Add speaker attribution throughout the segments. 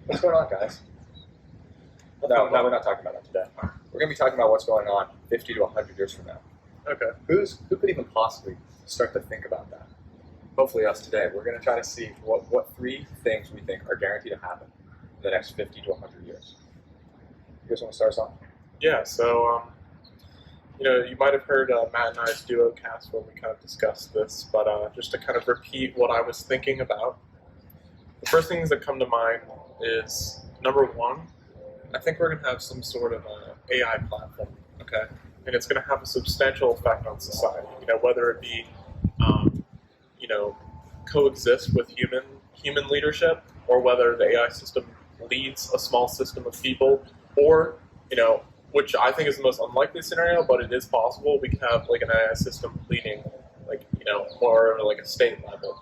Speaker 1: What's going on, guys? No, we're not talking about that today. We're going to be talking about what's going on 50 to 100 years from now.
Speaker 2: Okay.
Speaker 1: Who could even possibly start to think about that? Hopefully us today. We're going to try to see what three things we think are guaranteed to happen in the next 50 to 100 years. You guys want to start us off?
Speaker 2: Yeah, so, you might have heard Matt and I's Duo-Cast when we kind of discussed this, but just to kind of repeat what I was thinking about, the first things that come to mind is, number one, I think we're going to have some sort of AI platform, okay? And it's going to have a substantial effect on society, whether it be, coexist with human leadership, or whether the AI system leads a small system of people, or, which I think is the most unlikely scenario, but it is possible, we could have like an AI system leading, more like a state level,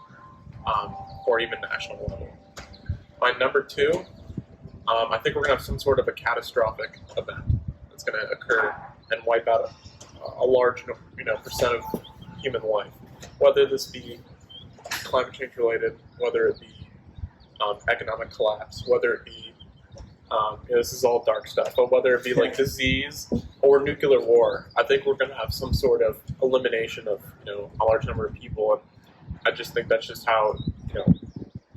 Speaker 2: or even national level. My number two, I think we're going to have some sort of a catastrophic event that's going to occur and wipe out a large, percent of human life. Whether this be climate change related, whether it be economic collapse, whether it be, this is all dark stuff, but whether it be like disease or nuclear war, I think we're going to have some sort of elimination of, a large number of people. And I just think that's just how,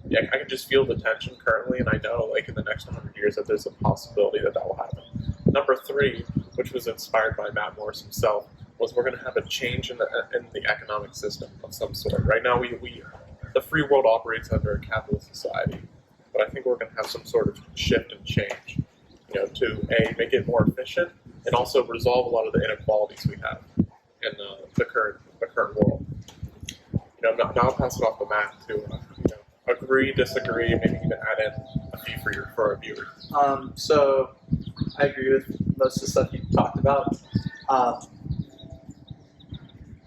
Speaker 2: I can just feel the tension currently, and I know, in the next 100 years, that there's a possibility that will happen. Number three, which was inspired by Matt Morris himself, was we're going to have a change in the economic system of some sort. Right now, the free world operates under a capitalist society, but I think we're going to have some sort of shift and change, to make it more efficient and also resolve a lot of the inequalities we have in the current world. Now I'll pass it off to Matt to agree, disagree, maybe even add in a few for our viewers.
Speaker 3: So I agree with most of the stuff you talked about.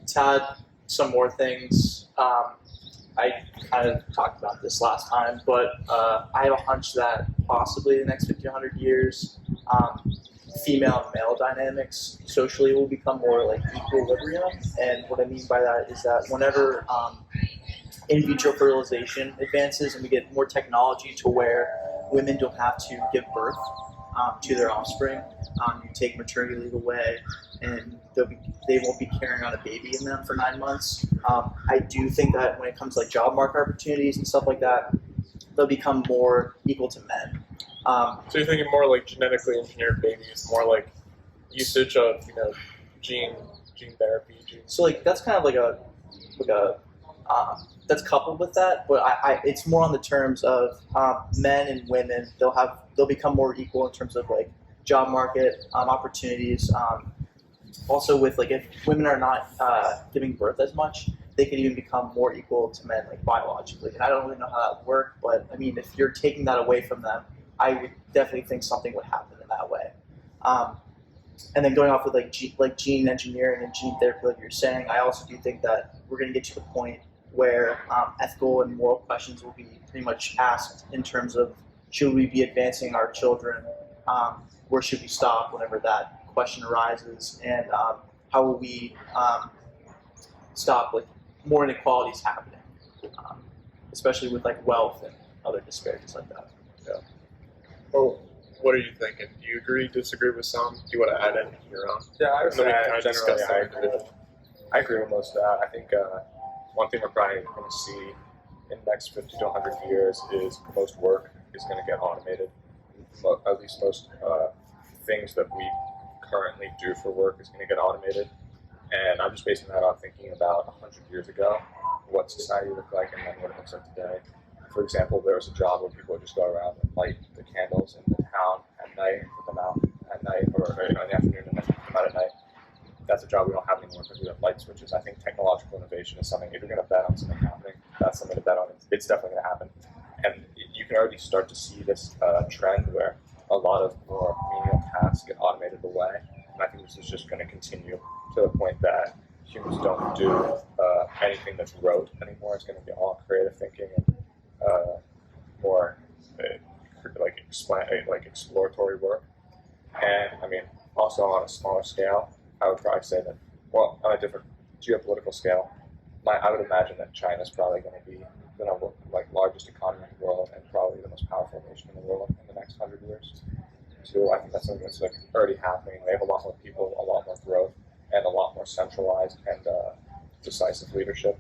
Speaker 3: To add some more things, I kind of talked about this last time, but I have a hunch that possibly the next 50, 100 years, female and male dynamics socially will become more like equilibrium. And what I mean by that is that whenever in vitro fertilization advances and we get more technology to where women don't have to give birth to their offspring, you take maternity leave away and they won't be carrying on a baby in them for 9 months. I do think that when it comes to job market opportunities and stuff like that, they'll become more equal to men.
Speaker 2: So you're thinking more like genetically engineered babies, more like usage of gene therapy.
Speaker 3: So that's kind of that's coupled with that, but it's more on the terms of men and women. They'll become more equal in terms of job market opportunities. Also, with if women are not giving birth as much, they could even become more equal to men biologically. And I don't really know how that would work, but I mean, if you're taking that away from them, I would definitely think something would happen in that way. And then going off with gene engineering and gene therapy, like you're saying, I also do think that we're going to get to the point where ethical and moral questions will be pretty much asked in terms of should we be advancing our children, where should we stop whenever that question arises, and how will we stop more inequalities happening, especially with wealth and other disparities like that.
Speaker 2: Yeah. Well, what are you thinking? Do you agree, disagree with some? Do you want to add in your own?
Speaker 1: Yeah, I would say generally I agree with most of that. I think one thing we're probably going to see in the next 50 to 100 years is most work is going to get automated. At least most things that we currently do for work is going to get automated. And I'm just basing that on thinking about 100 years ago, what society looked like and then what it looks like today. For example, there was a job where people would just go around and light the candles in the town at night and put them out at night, or in the afternoon and then put them out at night. That's a job we don't have anymore because we have light switches. I think technological innovation is something, if you're going to bet on something happening, that's something to bet on. It's definitely going to happen. And you can already start to see this trend where a lot of more menial tasks get automated away. And I think this is just going to continue to the point that humans don't do anything that's rote anymore. It's going to be all creative thinking and more exploratory work. And I mean, also on a smaller scale, I would probably say that, well, on a different geopolitical scale, I would imagine that China's probably going to be the largest economy in the world and probably the most powerful nation in the world in the next 100 years. So I think that's something that's already happening. They have a lot more people, a lot more growth, and a lot more centralized and decisive leadership.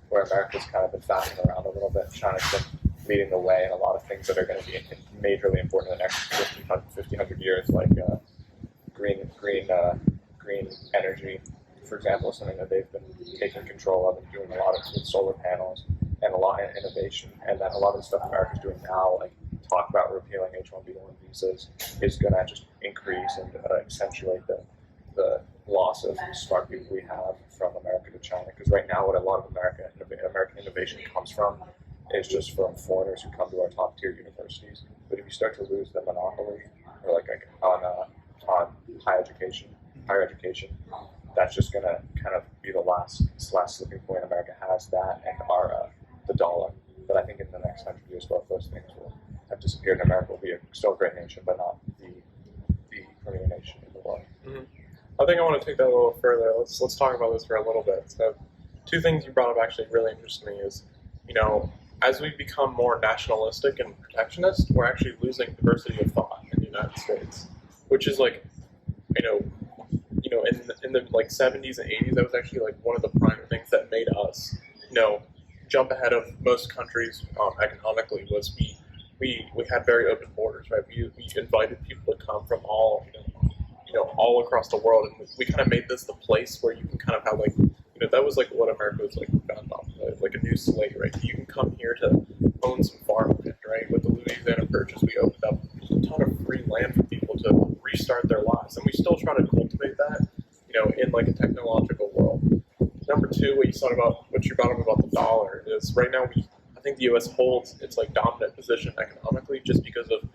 Speaker 1: Where America's kind of been faffing around a little bit. China's been leading the way in a lot of things that are going to be majorly important in the next 1,500 years, like green energy, for example, is something that they've been taking control of and doing a lot of with solar panels and a lot of innovation. And then a lot of the stuff America's doing now, like talk about repealing H-1B1 visas, is going to just increase and accentuate the loss of smart people we have from America to China. Because right now, what a lot of American innovation comes from is just from foreigners who come to our top tier universities. But if you start to lose the monopoly, or on higher education, that's just going to kind of be the last slipping point America has. That and the dollar. But I think in the next 100 years, both those things will have disappeared, and America will be still a great nation, but not the premier nation in the world.
Speaker 2: Mm-hmm. I think I want to take that a little further. Let's talk about this for a little bit. So, two things you brought up actually really interest me is, as we become more nationalistic and protectionist, we're actually losing diversity of thought in the United States, which is like, in the 70s and 80s, that was actually like one of the prime things that made us, jump ahead of most countries economically. Was we had very open borders, right? We invited people to come from all across the world, and we kind of made this the place where you can kind of have that was like what America was like founded on, like a new slate, right? You can come here to own some farmland, right? With the Louisiana Purchase, we opened up a ton of free land for people to restart their lives, and we still try to cultivate that, in like a technological world. Number two, what you brought up about the dollar is right now I think the U.S. holds its like dominant position economically just because of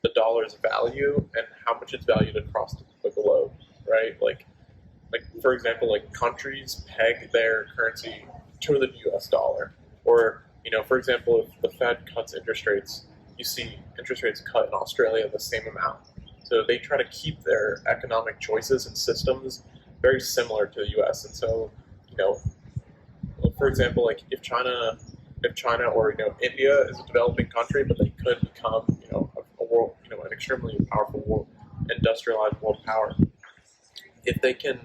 Speaker 2: the dollar's value and how much it's valued across the globe, right? Like for example, like countries peg their currency to the U.S. dollar, or for example, if the Fed cuts interest rates, you see interest rates cut in Australia the same amount. So they try to keep their economic choices and systems very similar to the U.S. And so, for example, like if China or India is a developing country, but they could become a world, an extremely powerful world, industrialized world power, if they can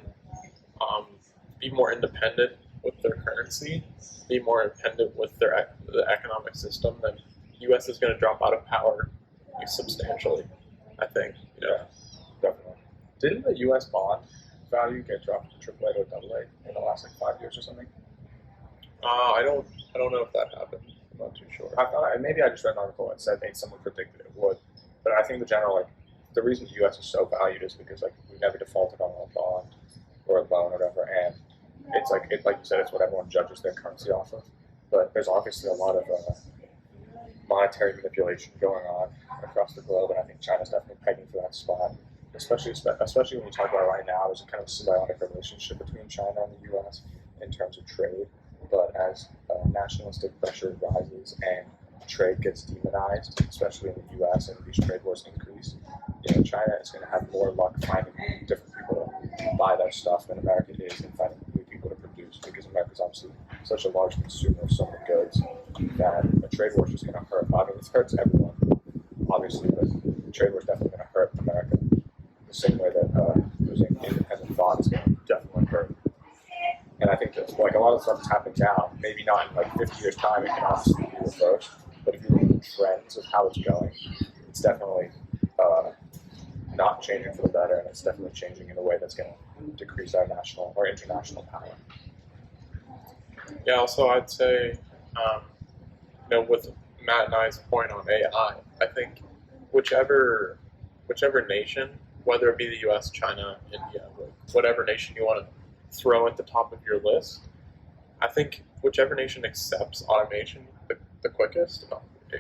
Speaker 2: be more independent with their currency, be more independent with the economic system, then the U.S. is going to drop out of power substantially, I think.
Speaker 1: Yeah, definitely. Didn't the U.S. bond value get dropped to AAA or AA in the last 5 years or something?
Speaker 2: I don't know if that happened. I'm not too sure.
Speaker 1: I thought maybe I just read an article that said someone predicted it would, but I think the reason the U.S. is so valued is because we never defaulted on a bond or a loan or whatever, and it's like you said, it's what everyone judges their currency off of. But there's obviously a lot of monetary manipulation going on across the globe, and I think China's definitely pegging for that spot. Especially when you talk about right now, there's a kind of symbiotic relationship between China and the U.S. in terms of trade. But as nationalistic pressure rises and trade gets demonized, especially in the U.S., and these trade wars increase, China is going to have more luck finding different people to buy their stuff than America is in finding new people to produce, because America's obviously such a large consumer of so many goods that a trade war is just going to hurt. I mean, it hurts everyone, obviously, but the trade war is definitely going to hurt America the same way that losing independent thought is going to definitely hurt. And I think that a lot of stuff that's happening now, maybe not in 50 years' time, it can obviously be reversed. But if you look at the trends of how it's going, it's definitely not changing for the better, and it's definitely changing in a way that's going to decrease our national or international power.
Speaker 2: Yeah. Also, I'd say, with Matt and I's point on AI, I think whichever nation, whether it be the U.S., China, India, whatever nation you want to throw at the top of your list, I think whichever nation accepts automation the quickest,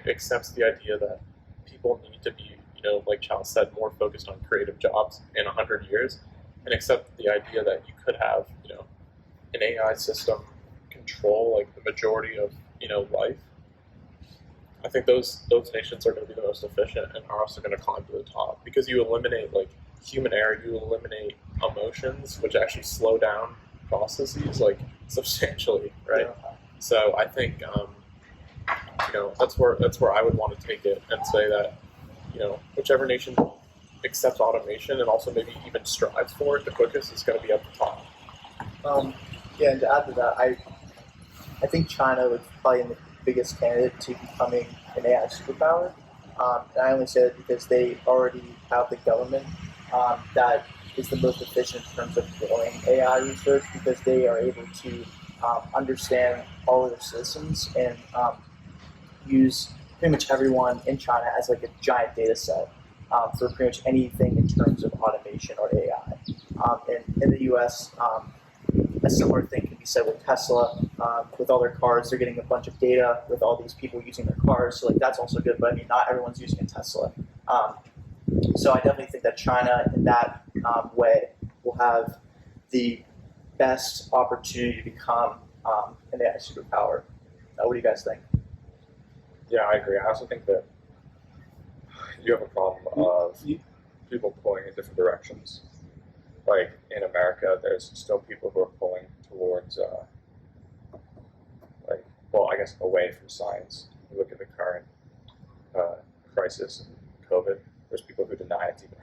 Speaker 2: accepts the idea that people need to be, like Charles said, more focused on creative jobs in 100 years, and accept the idea that you could have, an AI system control the majority of, life. I think those nations are going to be the most efficient and are also going to climb to the top, because you eliminate human error, you eliminate emotions, which actually slow down processes like substantially, right?
Speaker 3: Yeah.
Speaker 2: So I think that's where I would want to take it and say that whichever nation accepts automation and also maybe even strives for it the quickest is going to be at the top.
Speaker 3: Yeah, and to add to that, I think China was probably the biggest candidate to becoming an AI superpower. And I only say that because they already have the government that is the most efficient in terms of doing AI research because they are able to understand all of their citizens and use pretty much everyone in China as like a giant data set for pretty much anything in terms of automation or AI. And in the U.S., a similar thing can be said with Tesla. With all their cars, they're getting a bunch of data with all these people using their cars. So like that's also good. But I mean, not everyone's using a Tesla. So I definitely think that China, in that way, will have the best opportunity to become an AI superpower. What do you guys think?
Speaker 1: Yeah, I agree. I also think that you have a problem of people pulling in different directions. Like in America, there's still people who are pulling towards, I guess, away from science. You look at the current crisis, COVID. There's people who deny it's even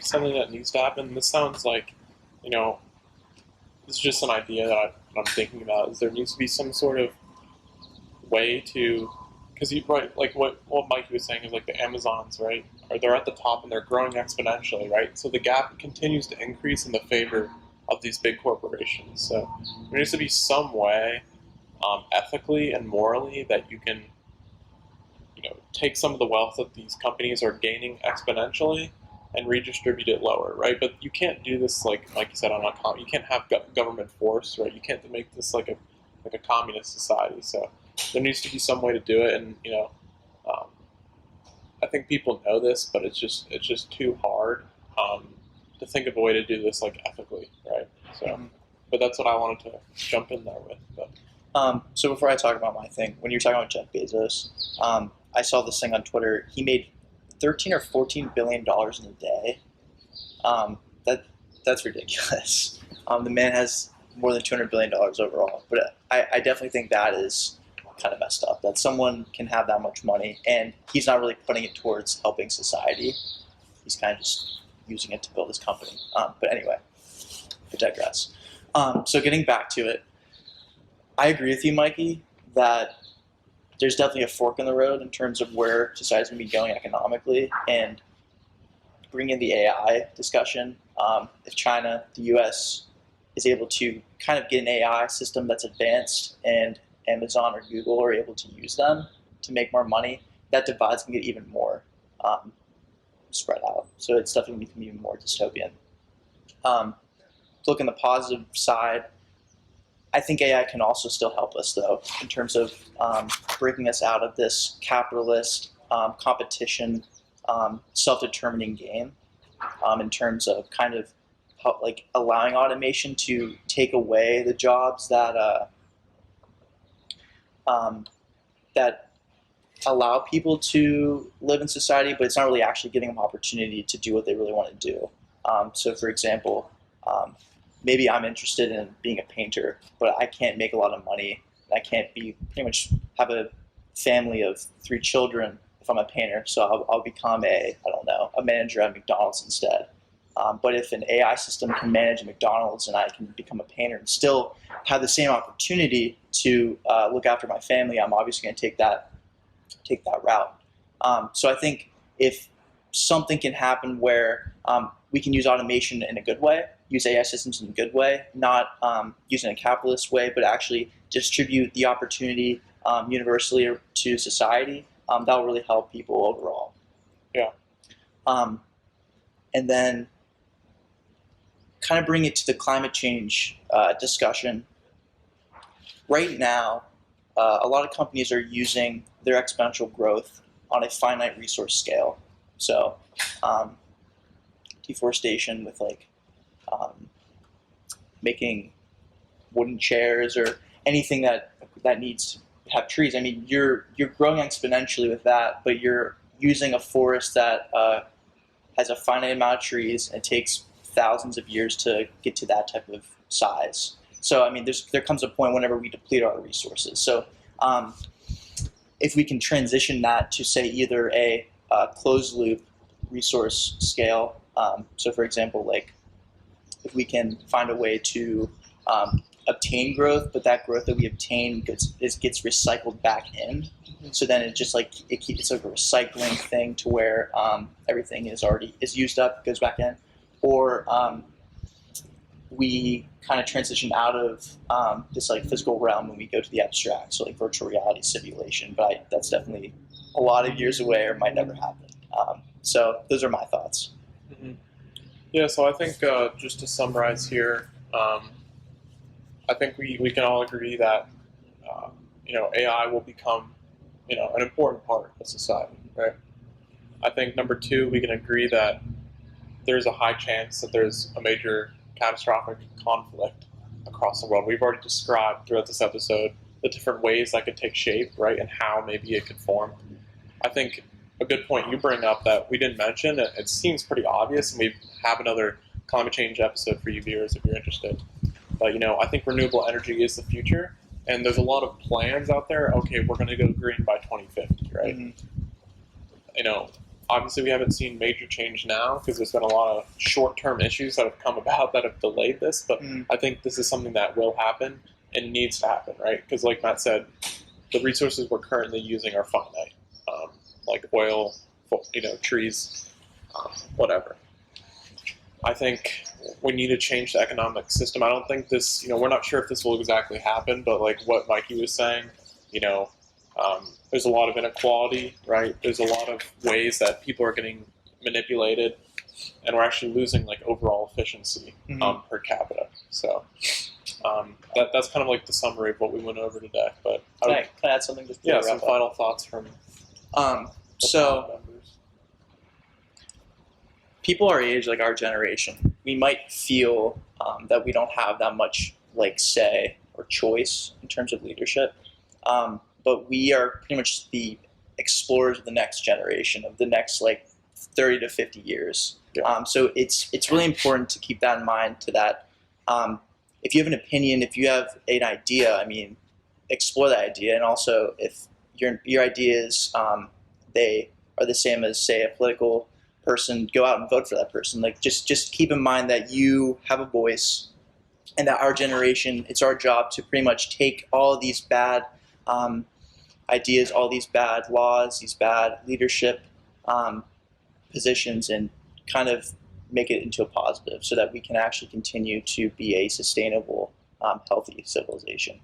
Speaker 2: something that needs to happen. This sounds like, this is just an idea that I'm thinking about. Is there needs to be some sort of way to, because like what Mikey was saying is like the Amazons, right? Or they're at the top and they're growing exponentially, right? So the gap continues to increase in the favor of these big corporations. So there needs to be some way, ethically and morally, that you can, take some of the wealth that these companies are gaining exponentially and redistribute it lower, right? But you can't do this like you said you can't have government force, right? You can't make this like a communist society. So there needs to be some way to do it, and I think people know this, but it's just too hard to think of a way to do this like ethically, right? So, but that's what I wanted to jump in there with. But
Speaker 3: so before I talk about my thing, when you're talking about Jeff Bezos, I saw this thing on Twitter. He made $13 or $14 billion in a day. That's ridiculous. The man has more than $200 billion overall. But I definitely think that is kind of messed up, that someone can have that much money and he's not really putting it towards helping society. He's kind of just using it to build his company. But anyway, I digress. So getting back to it, I agree with you, Mikey, that there's definitely a fork in the road in terms of where society's going to be going economically, and bring in the AI discussion. If China, the U.S. is able to kind of get an AI system that's advanced, and Amazon or Google are able to use them to make more money, that divide's going to get even more spread out. So it's definitely going to be even more dystopian. Look on the positive side, I think AI can also still help us, though, in terms of breaking us out of this capitalist competition, self-determining game, in terms of kind of allowing automation to take away the jobs that that allow people to live in society, but it's not really actually giving them opportunity to do what they really want to do. So, for example, maybe I'm interested in being a painter, but I can't make a lot of money. I can't pretty much have a family of 3 children if I'm a painter. So I'll become a manager at McDonald's instead. But if an AI system can manage a McDonald's and I can become a painter and still have the same opportunity to look after my family, I'm obviously going to take that route. So I think if something can happen where we can use automation in a good way, use AI systems in a good way, not use it in a capitalist way, but actually distribute the opportunity universally to society, that will really help people overall.
Speaker 2: Yeah.
Speaker 3: And then kind of bring it to the climate change discussion. Right now, a lot of companies are using their exponential growth on a finite resource scale. So deforestation with making wooden chairs or anything that needs to have trees. I mean, you're growing exponentially with that, but you're using a forest that has a finite amount of trees, and it takes thousands of years to get to that type of size. So, I mean, there comes a point whenever we deplete our resources. So, if we can transition that to, say, either a closed loop resource scale. So, for example, if we can find a way to obtain growth, but that growth that we obtain gets recycled back in. So then it's like a recycling thing to where everything is used up, goes back in, or we kind of transition out of this physical realm when we go to the abstract, so virtual reality simulation. But that's definitely a lot of years away, or might never happen. So those are my thoughts.
Speaker 2: Mm-hmm. Yeah, so I think just to summarize here, I think we can all agree that AI will become an important part of society, right? I think number 2, we can agree that there's a high chance that there's a major catastrophic conflict across the world. We've already described throughout this episode the different ways that could take shape, right, and how maybe it could form. I think a good point you bring up that we didn't mention, it seems pretty obvious, and we have another climate change episode for you viewers if you're interested. But I think renewable energy is the future, and there's a lot of plans out there. Okay, we're going to go green by 2050, right? Mm-hmm. obviously we haven't seen major change now because there's been a lot of short-term issues that have come about that have delayed this, but I think this is something that will happen and needs to happen, right? Because like Matt said, the resources we're currently using are finite, like oil, trees, whatever. I think we need to change the economic system. I don't think this, we're not sure if this will exactly happen, but like what Mikey was saying, there's a lot of inequality, right? There's a lot of ways that people are getting manipulated, and we're actually losing like overall efficiency per capita. So that's kind of like the summary of what we went over today. But
Speaker 3: can I add something? Just
Speaker 2: some final thoughts from
Speaker 3: so
Speaker 2: members.
Speaker 3: People our age, like our generation, we might feel that we don't have that much like say or choice in terms of leadership. But we are pretty much the explorers of the next generation, of the next like 30 to 50 years.
Speaker 2: Yeah.
Speaker 3: So it's really important to keep that in mind. To that, if you have an opinion, if you have an idea, I mean, explore that idea. And also, if your ideas they are the same as, say, a political person, go out and vote for that person. Like just keep in mind that you have a voice, and that our generation, it's our job to pretty much take all of these bad ideas, all these bad laws, these bad leadership positions, and kind of make it into a positive so that we can actually continue to be a sustainable, healthy civilization.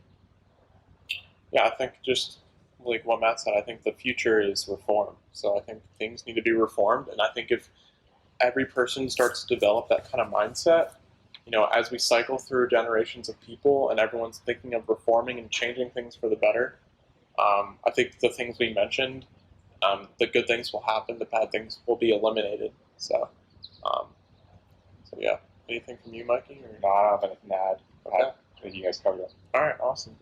Speaker 2: Yeah, I think just like what Matt said, I think the future is reform. So I think things need to be reformed, and I think if every person starts to develop that kind of mindset, as we cycle through generations of people and everyone's thinking of reforming and changing things for the better, I think the things we mentioned, the good things will happen, the bad things will be eliminated. So yeah. Anything from you, Mikey? Or?
Speaker 1: No, I don't have anything to add.
Speaker 2: Okay.
Speaker 1: I think you guys covered it.
Speaker 2: All right, awesome.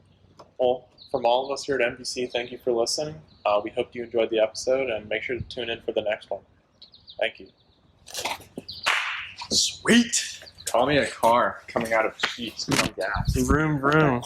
Speaker 2: Well, from all of us here at MVC, thank you for listening. We hope you enjoyed the episode, and make sure to tune in for the next one. Thank you.
Speaker 1: Sweet. Call me a car coming out of cheeks.
Speaker 2: Vroom, vroom.